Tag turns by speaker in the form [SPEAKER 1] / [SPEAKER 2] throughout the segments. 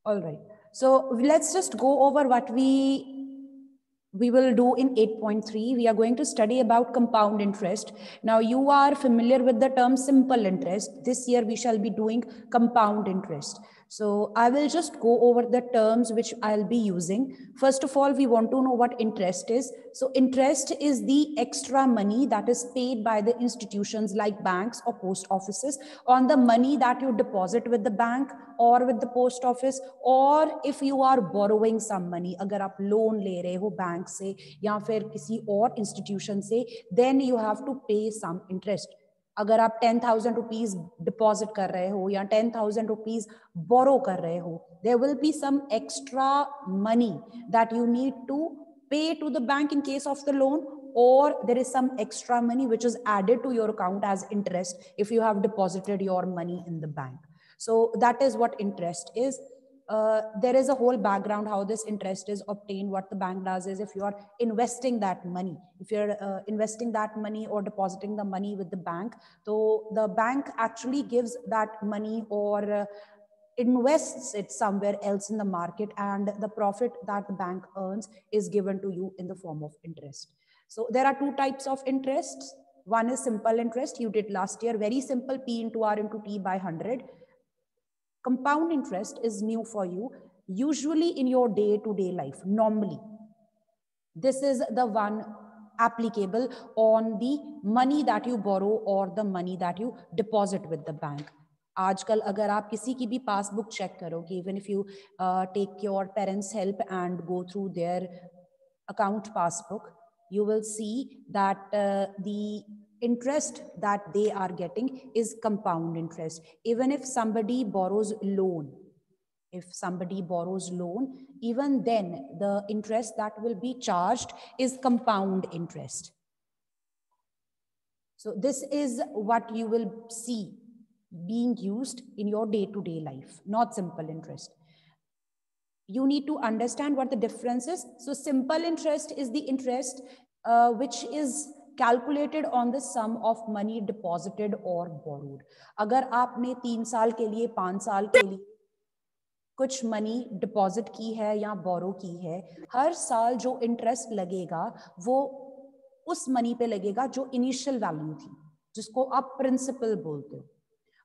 [SPEAKER 1] All right. So let's just go over what we will do in 8.3. We are going to study about compound interest. Now you are familiar with the term simple interest. This year we shall be doing compound interest. So I will just go over the terms which I'll be using. First of all, we want to know what interest is. So interest is the extra money that is paid by the institutions like banks or post offices on the money that you deposit with the bank or with the post office, or if you are borrowing some money, अगर आप loan ले रहे हो bank से या फिर किसी और institution से, then you have to pay some interest. अगर आप 10,000 rupees deposit कर रहे हो या 10,000 rupees borrow कर रहे हो, there will be some extra money that you need to pay to the bank in case of the loan, or there is some extra money which is added to your account as interest if you have deposited your money in the bank. So that is what interest is. There is a whole background how this interest is obtained. What the bank does is, if you are investing that money, if you're investing that money or depositing the money with the bank, so the bank actually gives that money or invests it somewhere else in the market, and the profit that the bank earns is given to you in the form of interest. So there are two types of interests. One is simple interest. You did last year, very simple, P into R into T by 100. Compound interest is new for you, usually in your day-to-day life. Normally, this is the one applicable on the money that you borrow or the money that you deposit with the bank. आजकल अगर आप किसी की भी passbook check करोगे, even if you take your parents' help and go through their account passbook, you will see that the interest that they are getting is compound interest. Even if somebody borrows loan, even then the interest that will be charged is compound interest. So this is what you will see being used in your day-to-day life, not simple interest. You need to understand what the difference is. So simple interest is the interest which is calculated on the sum of money deposited or borrowed. अगर आपने 3 साल के लिए 5 साल के लिए कुछ money deposit की है या बोरो की है, हर साल जो इंटरेस्ट लगेगा वो उस मनी पे लगेगा जो इनिशियल वैल्यू थी, जिसको आप प्रिंसिपल बोलते हो.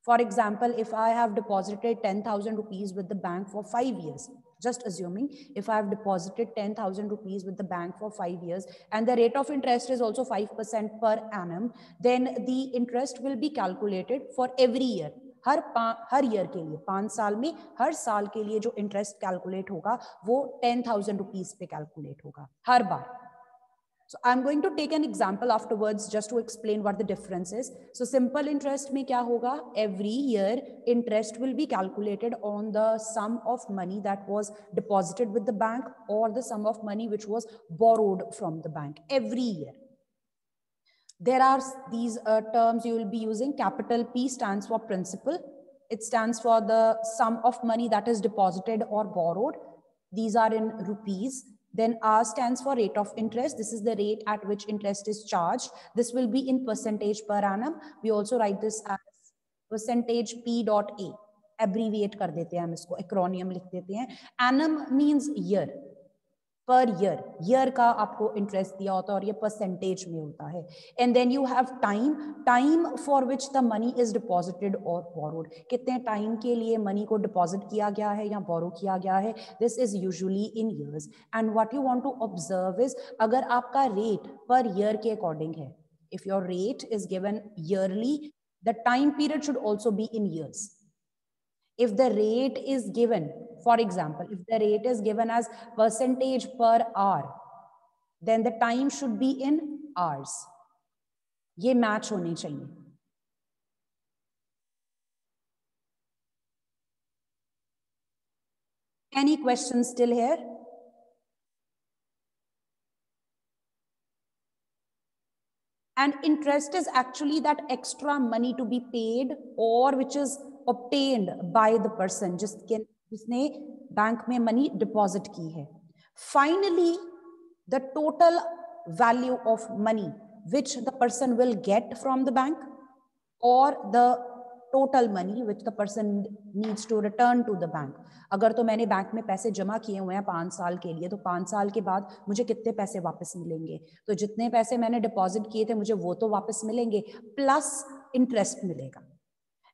[SPEAKER 1] For example, if I have deposited 10,000 rupees with the bank for 5 years, just assuming if I have deposited 10,000 rupees with the bank for 5 years and the rate of interest is also 5% per annum, then the interest will be calculated for every year. Her year के लिए 5 साल में हर साल के लिए जो interest calculate होगा वो 10,000 रुपीस पे कैलकुलेट होगा हर बार. So I'm going to take an example afterwards just to explain what the difference is. So simple interest में क्या होगा? Every year interest will be calculated on the sum of money that was deposited with the bank or the sum of money which was borrowed from the bank every year. There are these terms you will be using. Capital P stands for principal. It stands for the sum of money that is deposited or borrowed. These are in rupees. Then R stands for rate of interest. This is the rate at which interest is charged. This will be in percentage per annum. We also write this as percentage P dot A. Abbreviate कर देते हैं हम इसको, acronym लिख देते हैं. Annum means year. Per year का आपको इंटरेस्ट दिया होता है और ये परसेंटेज में होता है. And then you have time for which the money is deposited और बोरोड. कितने टाइम के लिए मनी को डिपॉजिट किया गया है या बोरो किया गया है. This is usually in years. And what you want to observe is, अगर आपका रेट पर ईयर के अकॉर्डिंग है, if your rate is given yearly, the time period should also be in years. If the rate is given, for example, if the rate is given as percentage per hour, then the time should be in hours. ये match होने चाहिए. Any questions still here? And interest is actually that extra money to be paid or which is obtained by the person जिसने bank में money deposit की है. Finally, the total value of money which the person will get from the bank or the total money which the person needs to return to the bank. अगर तो मैंने bank में पैसे जमा किए हुए हैं 5 साल के लिए, तो 5 साल के बाद मुझे कितने पैसे वापस मिलेंगे? तो जितने पैसे मैंने डिपॉजिट किए थे मुझे वो तो वापस मिलेंगे, प्लस इंटरेस्ट मिलेगा.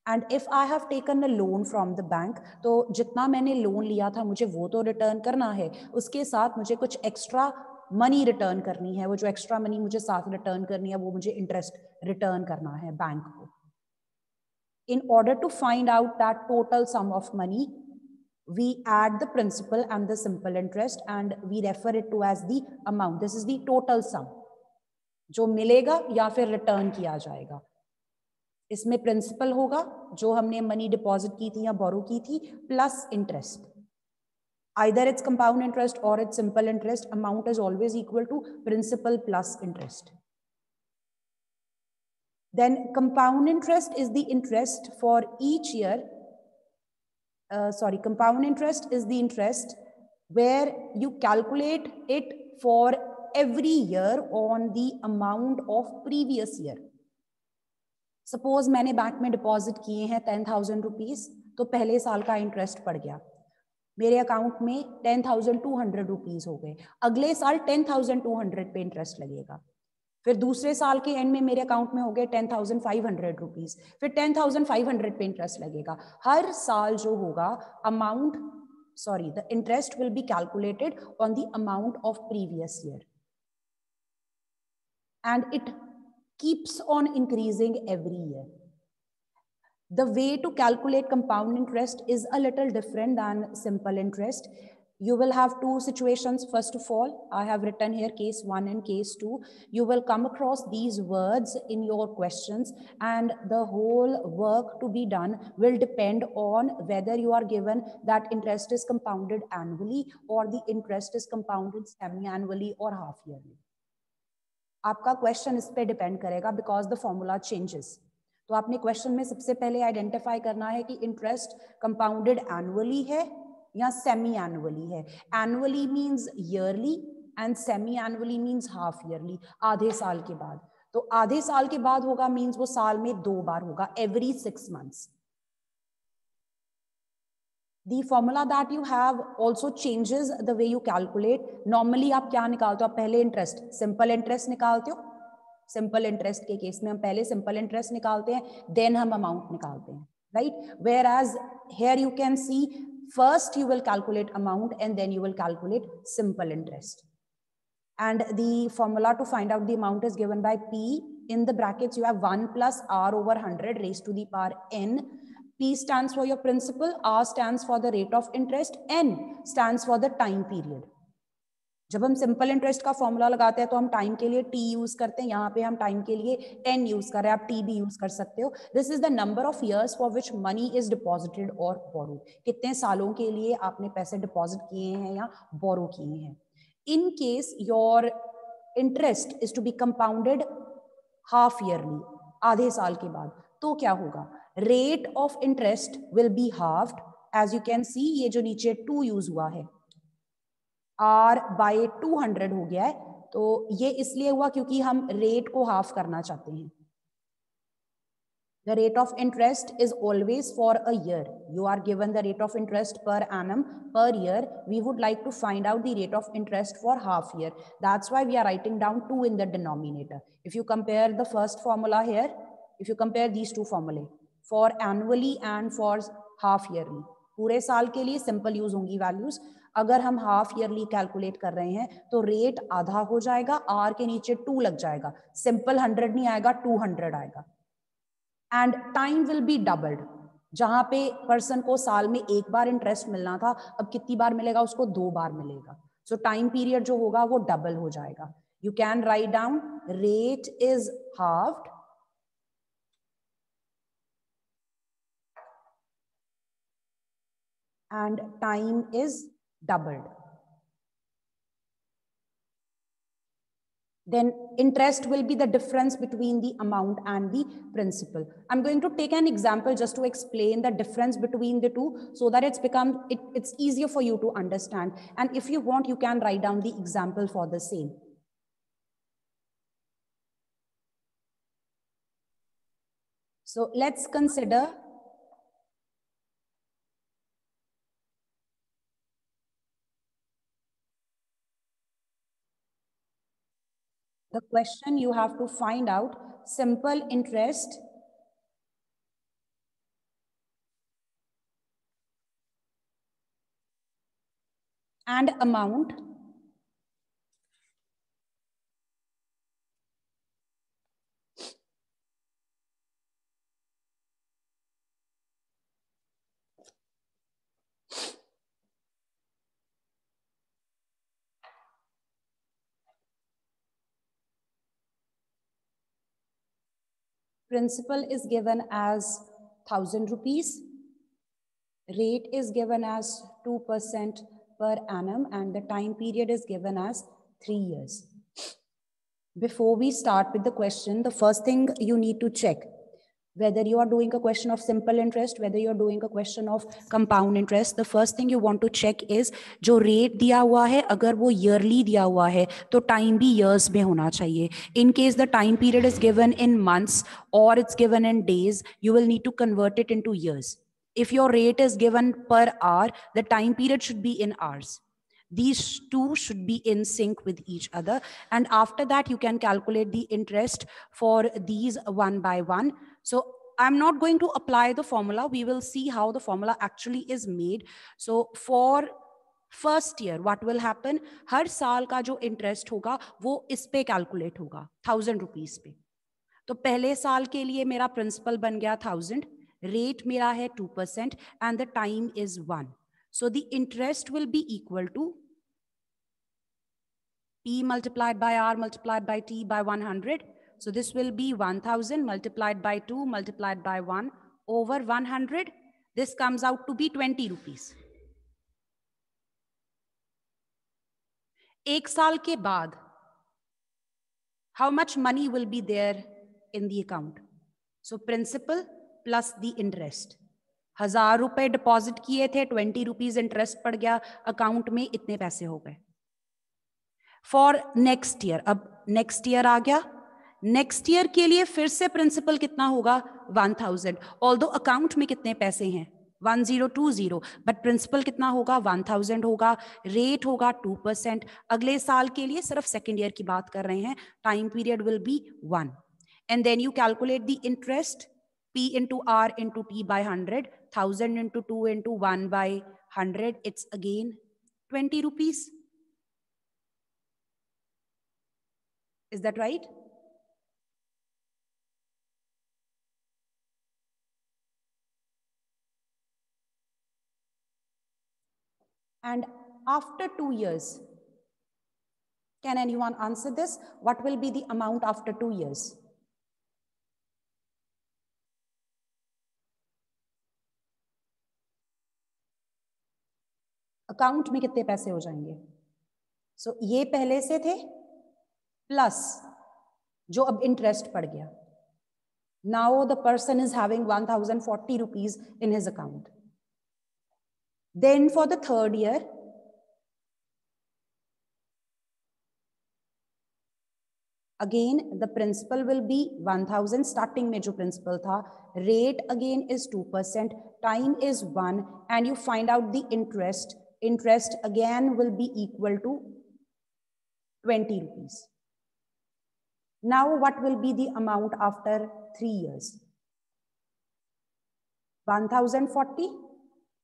[SPEAKER 1] And if I have taken a loan from the bank, तो जितना मैंने लोन लिया था मुझे वो तो रिटर्न करना है, उसके साथ मुझे कुछ एक्स्ट्रा मनी रिटर्न करनी है. वो जो एक्स्ट्रा मनी मुझे साथ रिटर्न करनी है वो मुझे इंटरेस्ट रिटर्न करना है बैंक को. In order to find out that total sum of money, we add the principal and the simple interest and we refer it to as the amount. This is the total sum जो मिलेगा या फिर return किया जाएगा. इसमें principal होगा जो हमने मनी डिपॉजिट की थी या बोरो की थी, plus interest. Either it's compound interest or it's simple interest, amount is always equal to principal plus interest. Then compound interest is the interest for each year. Compound interest is the interest where you calculate it for every year on the amount of previous year. Suppose मैंने bank में deposit किए हैं 10,000 rupees, तो पहले साल का interest पड़ गया मेरे अकाउंट में 10,200 रुपीज हो गए. अगले साल 10,200 पे इंटरेस्ट लगेगा. फिर दूसरे साल के एंड में मेरे अकाउंट में हो गए 10,500 रुपीज, फिर 10,500 पे इंटरेस्ट लगेगा. हर साल जो होगा the interest will be calculated on the amount of previous year. And it keeps on increasing every year. The way to calculate compound interest is a little different than simple interest. You will have two situations. First of all, I have written here case 1 and case 2. You will come across these words in your questions, and the whole work to be done will depend on whether you are given that interest is compounded annually or the interest is compounded semi-annually or half-yearly. आपका question इस पे depend करेगा because the formula changes. तो आपने question में सबसे पहले identify करना है कि इंटरेस्ट कंपाउंडेड एनुअली है या सेमी एनुअली है. Annually means yearly and semi annually means half yearly, आधे साल के बाद. तो आधे साल के बाद होगा मींस वो साल में 2 बार होगा, every 6 months. The formula that you have also changes the way you calculate. Normally आप क्या निकालते हो? आप पहले इंटरेस्ट, सिंपल इंटरेस्ट निकालते हो. सिंपल इंटरेस्ट के केस में हम पहले सिंपल इंटरेस्ट निकालते हैं, देन हम अमाउंट निकालते हैं, right? Whereas here you can see first you will calculate amount and then you will calculate simple interest. And the formula to find out the amount is given by P. In the brackets, you have 1 plus R over 100 raised to the power N. P stands for your principal, R stands for the rate of interest, N stands for the time period. जब हम simple interest का formula लगाते हैं तो हम time के लिए T use करते हैं, यहाँ पे हम टाइम के लिए N यूज कर रहे हैं, आप T भी यूज कर सकते हो. This is the number of years for which money is deposited और बोरोड. कितने सालों के लिए आपने पैसे डिपॉजिट किए हैं या बोरो किए हैं. In case your interest is to be compounded half yearly, आधे साल के बाद, तो क्या होगा? Rate of interest will be halved. As you can see ये जो नीचे 2 यूज हुआ है, R by 200 हो गया है. तो ये इसलिए हुआ क्योंकि हम रेट को हाफ करना चाहते हैं. The rate of interest is always for a year. You are given the rate of interest per annum per year. We would like to find out the rate of interest for half year. That's why we are writing down 2 in the denominator. If you compare the first formula here, if you compare these two formulae for annually and for half yearly, पूरे साल के लिए simple use होंगी values. अगर हम half yearly calculate कर रहे हैं तो रेट आधा हो जाएगा, आर के नीचे 2 लग जाएगा, सिंपल 100 नहीं आएगा, 200 आएगा. And time will be doubled. जहां पे पर्सन को साल में 1 बार इंटरेस्ट मिलना था, अब कितनी बार मिलेगा? उसको 2 बार मिलेगा. सो टाइम पीरियड जो होगा वो डबल हो जाएगा. You can write down rate is halved and time is doubled. Then interest will be the difference between the amount and the principal. I'm going to take an example just to explain the difference between the two so that it's easier for you to understand. And if you want, you can write down the example for the same. So let's consider The question you have to find out simple interest and amount principal is given as 1,000 rupees. Rate is given as 2% per annum and the time period is given as 3 years. Before we start with the question, the first thing you need to check whether you are doing a question of simple interest, whether you're doing a question of compound interest, the first thing you want to check is जो rate दिया हुआ है अगर वो yearly दिया हुआ है तो time भी years में होना चाहिए. In case the time period is given in months or it's given in days, you will need to convert it into years. If your rate is given per hour, the time period should be in hours. These two should be in sync with each other. And after that, you can calculate the interest for these one by one. So I'm not going to apply the formula. We will see how the formula actually is made. So for first year, what will happen? हर साल का जो interest होगा, वो इस पे calculate होगा, 1,000 rupees पे. तो पहले साल के लिए मेरा principal बन गया 1,000, rate मेरा है 2% and the time is 1. So the interest will be equal to P multiplied by R multiplied by T by 100. So this will be 1,000 multiplied by 2 multiplied by 1 over 100. This comes out to be 20 rupees. एक साल के बाद, how much money will be there in the account? So principal plus the interest. 1,000 रुपए deposit किए थे, 20 rupees interest पड़ गया account में, इतने पैसे हो गए. फॉर नेक्स्ट ईयर, अब नेक्स्ट ईयर आ गया, नेक्स्ट ईयर के लिए फिर से प्रिंसिपल कितना होगा 1,000. ऑल्दो अकाउंट में कितने पैसे हैं 1020, बट प्रिंसिपल कितना होगा 1,000 होगा. रेट होगा 2%. अगले साल के लिए सिर्फ सेकेंड ईयर की बात कर रहे हैं. Time period will be 1 and then you calculate the interest P into R into T by 100, 1,000 into 2 into 1 by 100, it's again 20 rupees. Is that right? And after 2 years, can anyone answer this? What will be the amount after 2 years? Account में कितने पैसे हो जाएंगे? सो ये पहले से थे plus जो अब इंटरेस्ट पड़ गया. Now the person is having 1,040 rupees in his account. Then for the third year, again the principal will be 1,000. starting में जो principal था, rate again is 2%, time is 1 and you find out the interest. Interest again will be equal to 20 rupees. Now what will be the amount after 3 years? 1,040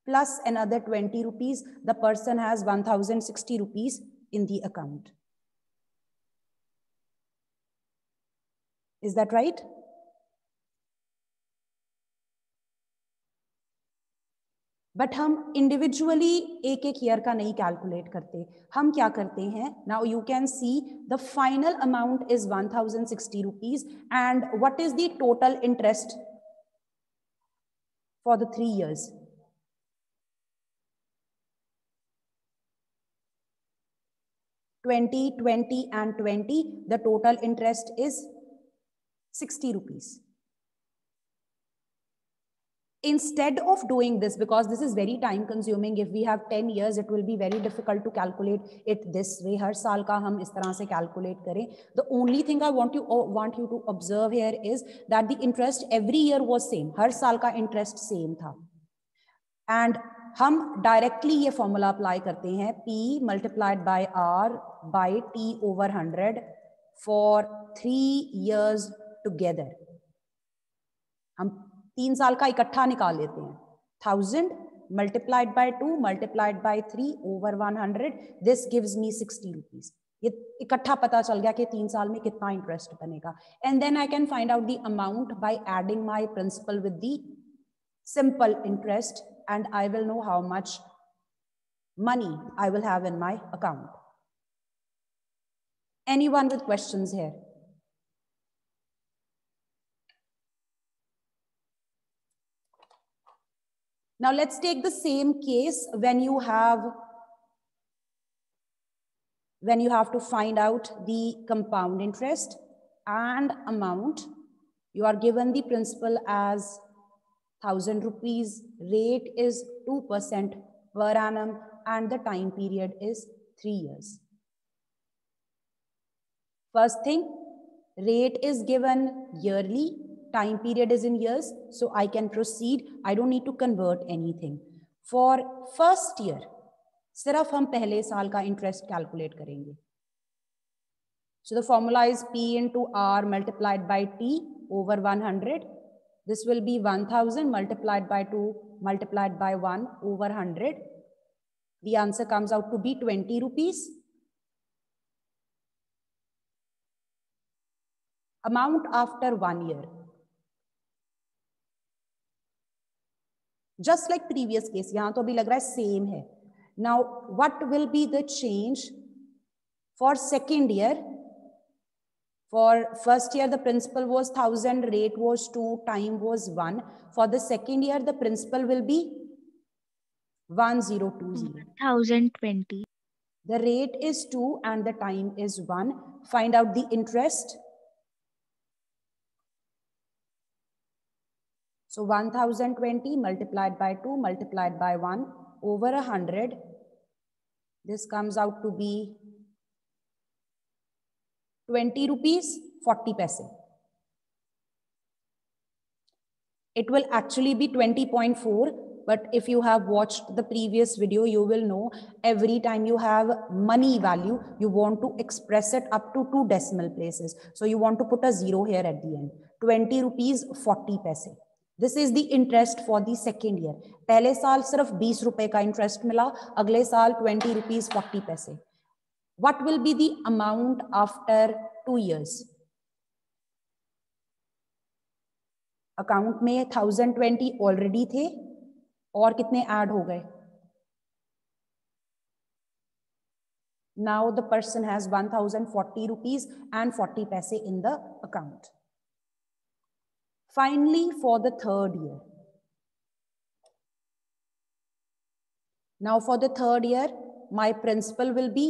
[SPEAKER 1] plus another 20 rupees. The person has 1,060 rupees in the account. Is that right? But हम individually एक एक year का नहीं calculate करते. हम क्या करते हैं? Now you can see the final amount is 1,060 rupees and what is the total interest for the 3 years? $20 and 20. The total interest is 60 rupees. Instead of doing this, because this is very time consuming, if we have 10 years, it will be very difficult to calculate it this way. हर साल का हम इस तरह से calculate करें. The only thing I want you to observe here is that the interest every year was same. हर साल का interest same था. And हम directly ये formula apply करते हैं. P multiplied by R by T over 100 for 3 years together. हम 3 साल का इकट्ठा निकाल लेते हैं. 1000 multiplied by 2 multiplied by 3 over 100. This gives me 60 rupees. ये इकट्ठा पता चल गया कि 3 साल में कितना इंटरेस्ट बनेगा. And then I can find out the amount by adding my principal with the simple interest, and I will know how much money I will have in my account. Anyone with questions here? Now let's take the same case when you have to find out the compound interest and amount. You are given the principal as 1000 rupees, rate is 2% per annum, and the time period is 3 years. First thing, rate is given yearly, time period is in years, so I can proceed. I don't need to convert anything. For first year, सिर्फ हम पहले साल का interest calculate करेंगे. So the formula is P into R multiplied by T over 100. This will be 1000 multiplied by 2 multiplied by 1 over 100. The answer comes out to be 20 rupees. Amount after 1 year. Just like previous case, यहाँ तो अभी लग रहा है same है. Now, what will be the change for second year? For first year, the principal was 1000, rate was 2, time was 1. For the second year, the principal will be 1020.
[SPEAKER 2] 1020.
[SPEAKER 1] The rate is 2 and the time is 1. Find out the interest. So 1020 multiplied by 2 multiplied by 1 over 100. This comes out to be 20 rupees 40 paise. It will actually be 20.4, but if you have watched the previous video, you will know every time you have money value, you want to express it up to 2 decimal places. So you want to put a 0 here at the end. 20 rupees 40 paise. This is the interest for the second year. पहले साल सिर्फ 20 रुपए का interest मिला, अगले साल 20 rupees 40 paise. What will be the amount after 2 years? Account में 1020 already थे और कितने ऐड हो गए? Now the person has 1040 rupees and 40 paise in the account. Finally, for the third year. Now for the third year, my principal will be,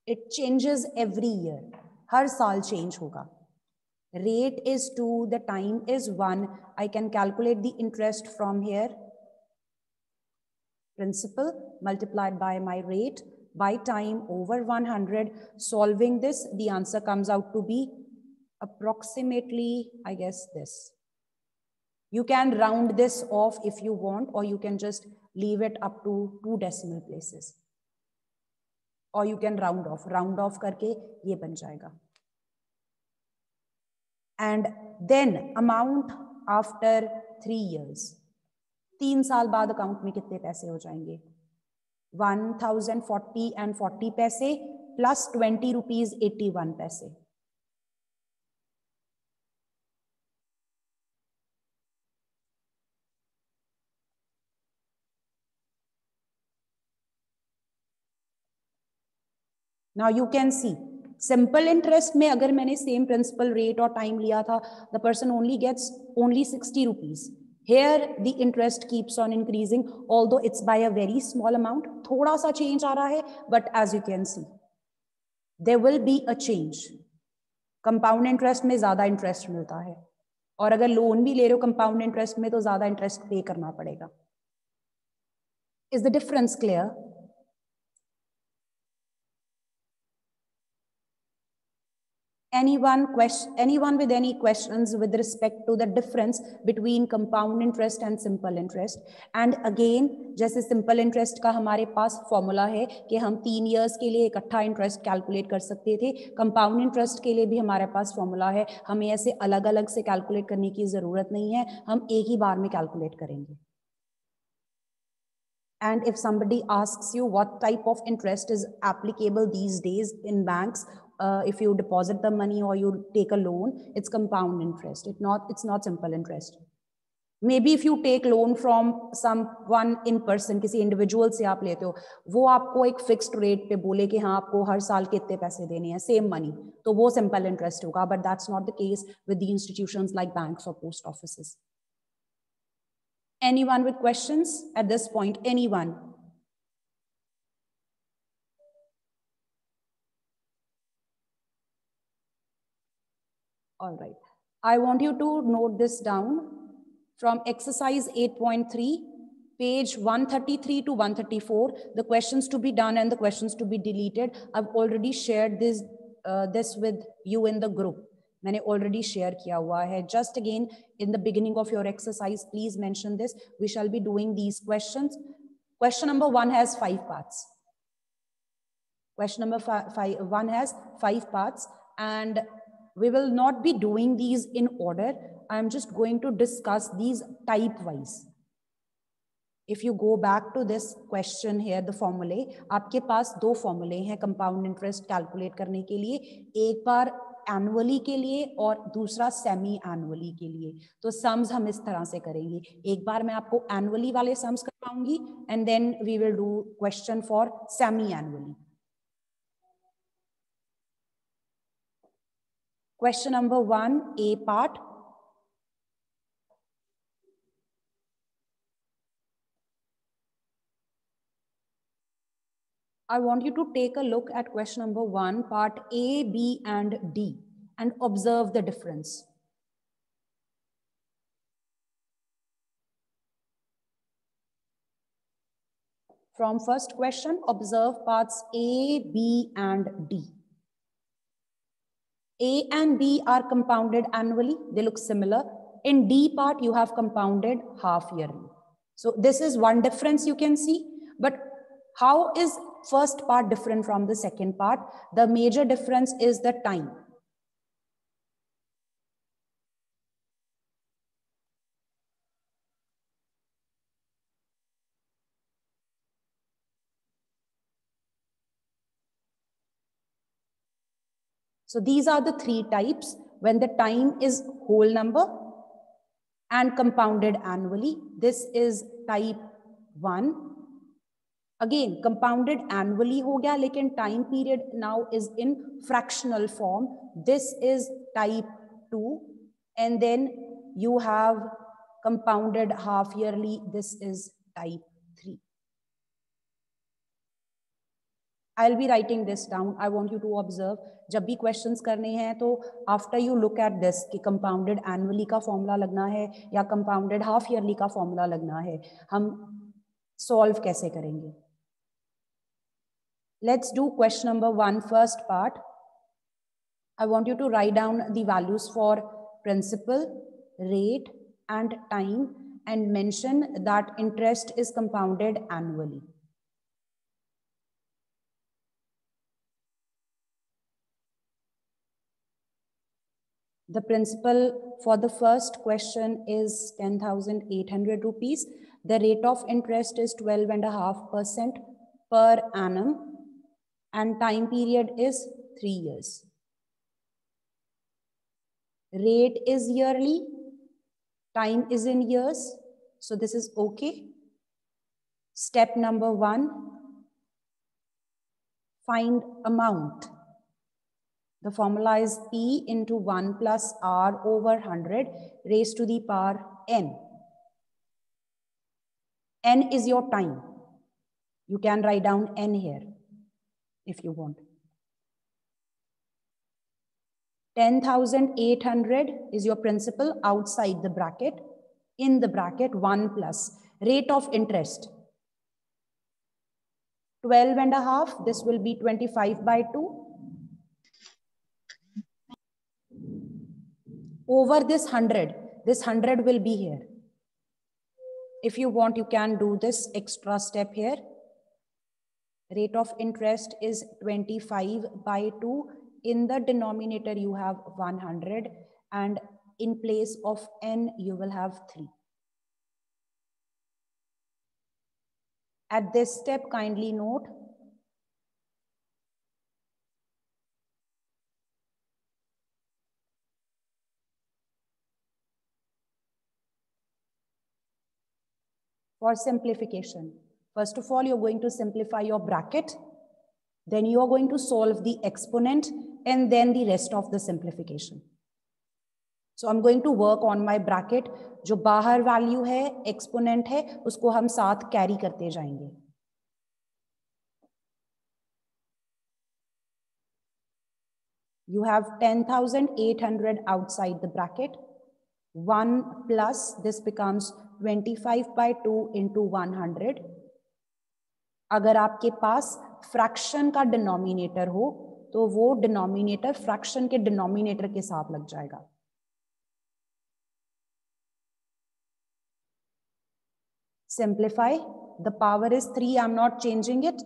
[SPEAKER 1] it changes every year. हर साल change होगा. Rate is 2, the time is 1. I can calculate the interest from here. Principal multiplied by my rate by time over 100. Solving this, the answer comes out to be approximately, I guess, this. You can round this off if you want, or you can just leave it up to 2 decimal places. Or you can round off. Round off करके ये बन जाएगा. And then amount after 3 years. 3 साल बाद account में कितने पैसे हो जाएंगे? 1040 and 40 paise plus 20 rupees 81 paise. Now you can see, simple interest में अगर मैंने same principal rate और time लिया था, the person only gets only 60 rupees. Here the interest keeps on increasing, although it's by a very small amount. थोड़ा सा change आ रहा है, but as you can see, there will be a change. Compound interest में ज़्यादा interest मिलता है, और अगर loan भी ले रहे हो compound interest में तो ज़्यादा interest pay करना पड़ेगा. Is the difference clear? Anyone with any questions with respect to the difference between compound interest and simple interest? And again, जैसे simple interest का हमारे पास फॉर्मूला है कि हम 3 years के लिए इकट्ठा इंटरेस्ट कैलकुलेट कर सकते थे, कंपाउंड इंटरेस्ट के लिए भी हमारे पास फॉर्मूला है, हमें ऐसे अलग अलग से कैलकुलेट करने की जरूरत नहीं है, हम एक ही बार में कैलकुलेट करेंगे. And if somebody asks you what type of interest is applicable these days in banks, if you deposit the money or you take a loan, it's compound interest. It's not simple interest. Maybe if you take loan from someone in person, किसी individual से आप लेते हो, वो आपको एक fixed rate पे बोले कि हाँ आपको हर साल कितने पैसे देने हैं, same money, तो वो simple interest होगा. But that's not the case with the institutions like banks or post offices. Anyone with questions at this point? Anyone? All right. I want you to note this down from exercise 8.3, page 133 to 134, the questions to be done and the questions to be deleted. I've already shared this with you in the group. मैंने already share किया हुआ है. Just again, in the beginning of your exercise, please mention this. We shall be doing these questions. Question number 1 has 5 parts. Question number 1 has 5 parts, and we will not be doing these in order. I'm just going to discuss these type wise. If you go back to this question here, the formulae, आपके पास 2 formulae हैं compound interest calculate करने के लिए, एक बार annually के लिए और दूसरा सेमी एनुअली के लिए. तो सम्स हम इस तरह से करेंगे, एक बार मैं आपको एनुअली वाले सम्स करवाऊंगी and then we will do question for semi annually. Question number 1, A part. I want you to take a look at question number 1, part A, B, and D, and observe the difference. From first question, observe parts A, B, and D. A and B are compounded annually. They look similar. In D part, you have compounded half yearly. So this is one difference you can see. But how is first part different from the second part? The major difference is the time. So these are the 3 types. When the time is whole number and compounded annually, this is type 1. Again, compounded annually ho gaya, lekin time period now is in fractional form. This is type 2. And then you have compounded half yearly. This is type 3. I'll be writing this down. I want you to observe. जब भी questions करने हैं तो after you look at this कि compounded annually का formula लगना है या compounded half yearly का formula लगना है, हम solve कैसे करेंगे? Let's do question number 1, first part. I want you to write down the values for principal, rate, and time, and mention that interest is compounded annually. The principal for the first question is 10,800 rupees. The rate of interest is 12.5% per annum, and time period is 3 years. Rate is yearly, time is in years, so this is okay. Step number 1, find amount. The formula is P into 1 plus R over 100 raised to the power N. N is your time. You can write down N here if you want. 10,800 is your principal outside the bracket. In the bracket, 1 plus rate of interest. 12.5, this will be 25/2. over this 100. This 100 will be here. If you want, you can do this extra step here. Rate of interest is 25/2. In the denominator, you have 100. And in place of n, you will have 3. At this step, kindly note, for simplification. First of all, you're going to simplify your bracket. Then you are going to solve the exponent and then the rest of the simplification. So I'm going to work on my bracket. जो बाहर value है, exponent है, उसको हम साथ carry करते जाएंगे. You have 10,800 outside the bracket. 1 plus this becomes 25/2 into 100. अगर आपके पास फ्रैक्शन का डिनोमिनेटर हो तो वो डिनोमिनेटर फ्रैक्शन के डिनोमिनेटर के साथ लग जाएगा. Simplify. The power is 3. I'm not changing it.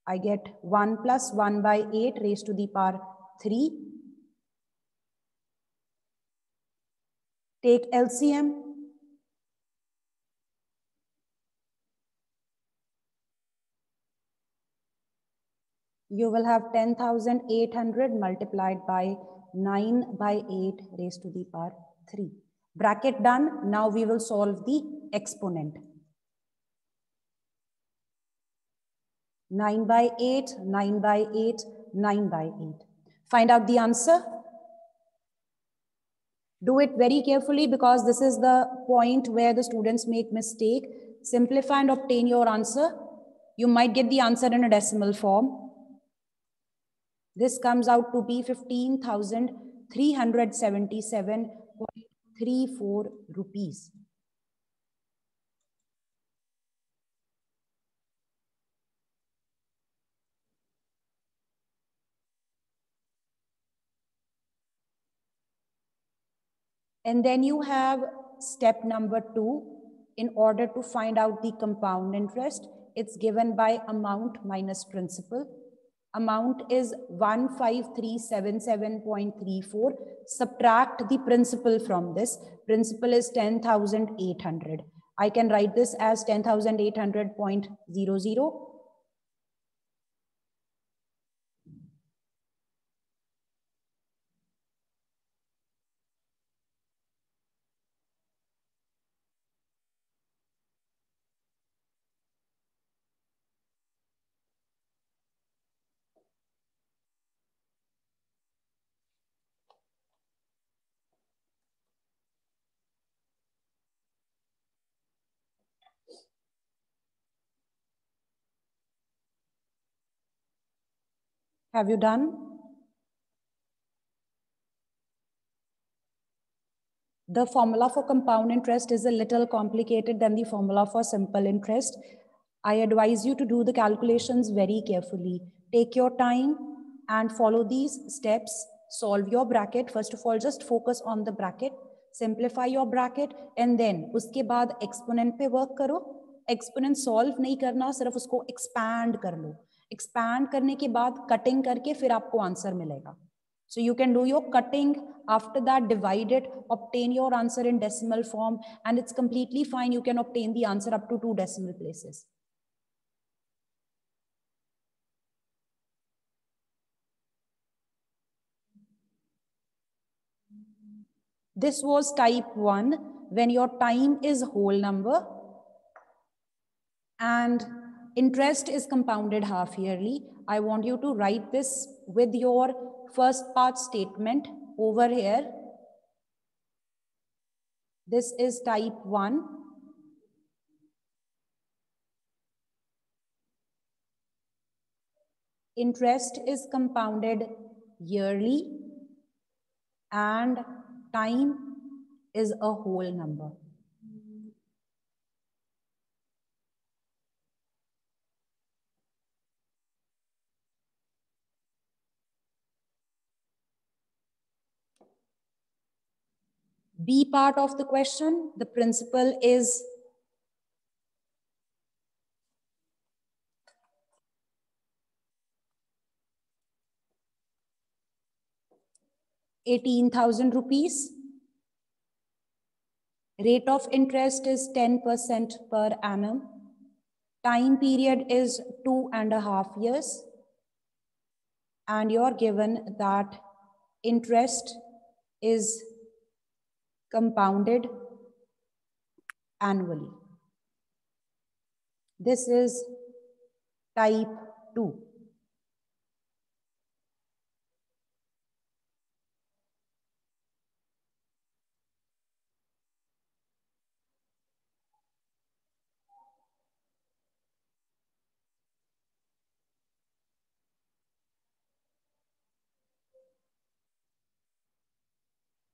[SPEAKER 1] I get 1 plus 1/8 raised to the power 3. Take LCM. You will have 10,800 multiplied by 9/8 raised to the power 3. Bracket done. Now we will solve the exponent. 9/8, 9/8, 9/8. Find out the answer. Do it very carefully because this is the point where the students make mistake. Simplify and obtain your answer. You might get the answer in a decimal form. This comes out to be 15,377.34 rupees. And then you have step number 2. In order to find out the compound interest, it's given by amount minus principal. Amount is 15377.34. Subtract the principal from this. Principal is 10,800. I can write this as 10,800.00. Have you done? The formula for compound interest is a little complicated than the formula for simple interest. I advise you to do the calculations very carefully. Take your time and follow these steps. Solve your bracket. First of all, just focus on the bracket. Simplify your bracket and then उसके बाद exponent पे work करो. Exponent solve नहीं करना, सिर्फ उसको expand कर लो. Expand करने के बाद cutting करके फिर आपको answer मिलेगा. So you can do your cutting, after that divide it, obtain your answer in decimal form, and it's completely fine. You can obtain the answer up to 2 decimal places. This was type 1 when your time is whole number and interest is compounded half yearly. I want you to write this with your first part statement over here. This is type 1. Interest is compounded yearly and time is a whole number. B part of the question, the principal is 18,000 rupees. Rate of interest is 10% per annum. Time period is 2.5 years. And you're given that interest is compounded annually. This is type 2.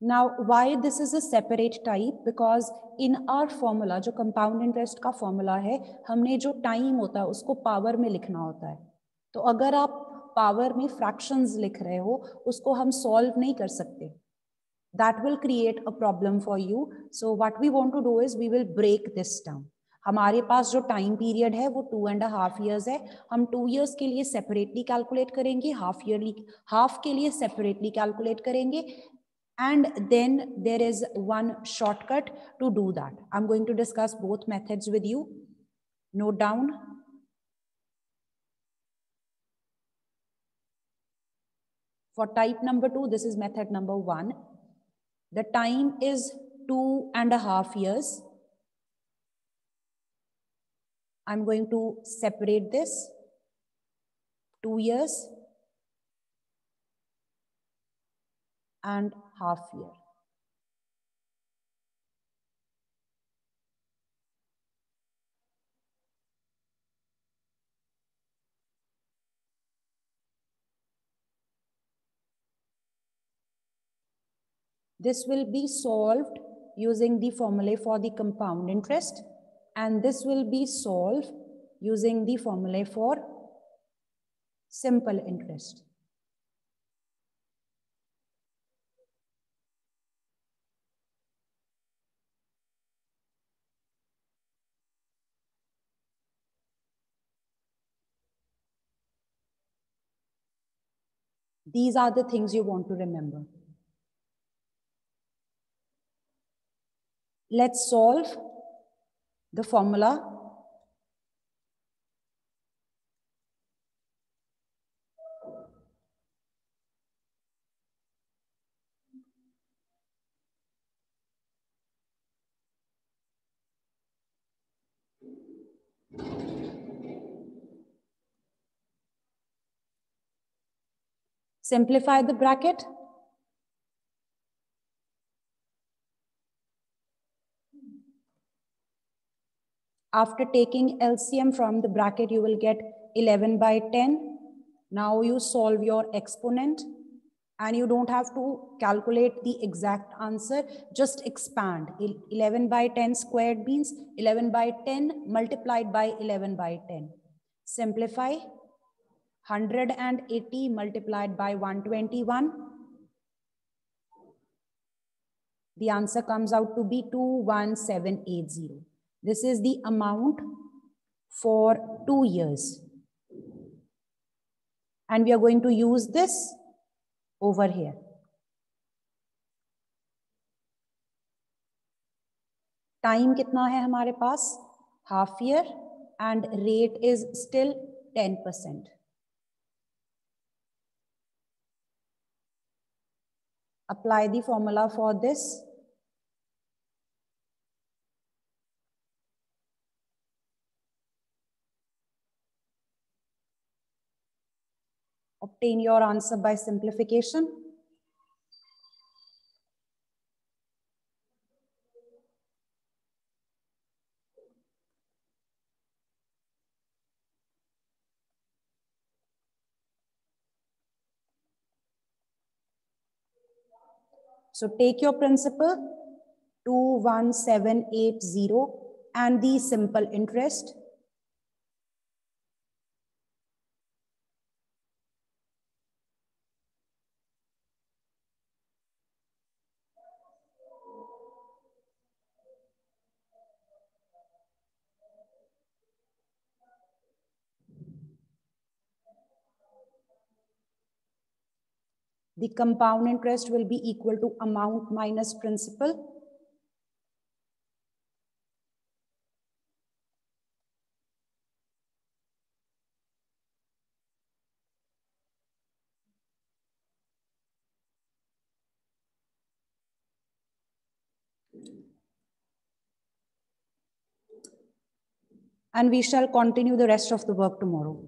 [SPEAKER 1] Now, why this is a separate type? Because in our formula, जो compound interest का formula है, हमने जो time होता है उसको power में लिखना होता है. तो अगर आप power में fractions लिख रहे हो, उसको हम solve नहीं कर सकते. That will create a problem for you. So what we want to do is we will break this down. हमारे पास जो टाइम पीरियड है वो 2.5 years है. हम 2 years के लिए सेपरेटली कैलकुलेट करेंगे, हाफ के लिए सेपरेटली कैलकुलेट करेंगे. And then there is one shortcut to do that. I'm going to discuss both methods with you. Note down. For type number 2, this is method number 1. The time is 2.5 years. I'm going to separate this. 2 years and half year. This will be solved using the formulae for the compound interest, and this will be solved using the formulae for simple interest. These are the things you want to remember. Let's solve the formula. Simplify the bracket. After taking LCM from the bracket, you will get 11 by 10. Now you solve your exponent, and you don't have to calculate the exact answer, just expand. 11 by 10 squared means 11 by 10 multiplied by 11 by 10. Simplify. 180 multiplied by 121. The answer comes out to be 21780. This is the amount for 2 years. And we are going to use this over here. Time कितना है हमारे पास? Half year, and rate is still 10%. Apply the formula for this. Obtain your answer by simplification. So take your principal 21780 and the simple interest. The compound interest will be equal to amount minus principal. And we shall continue the rest of the work tomorrow.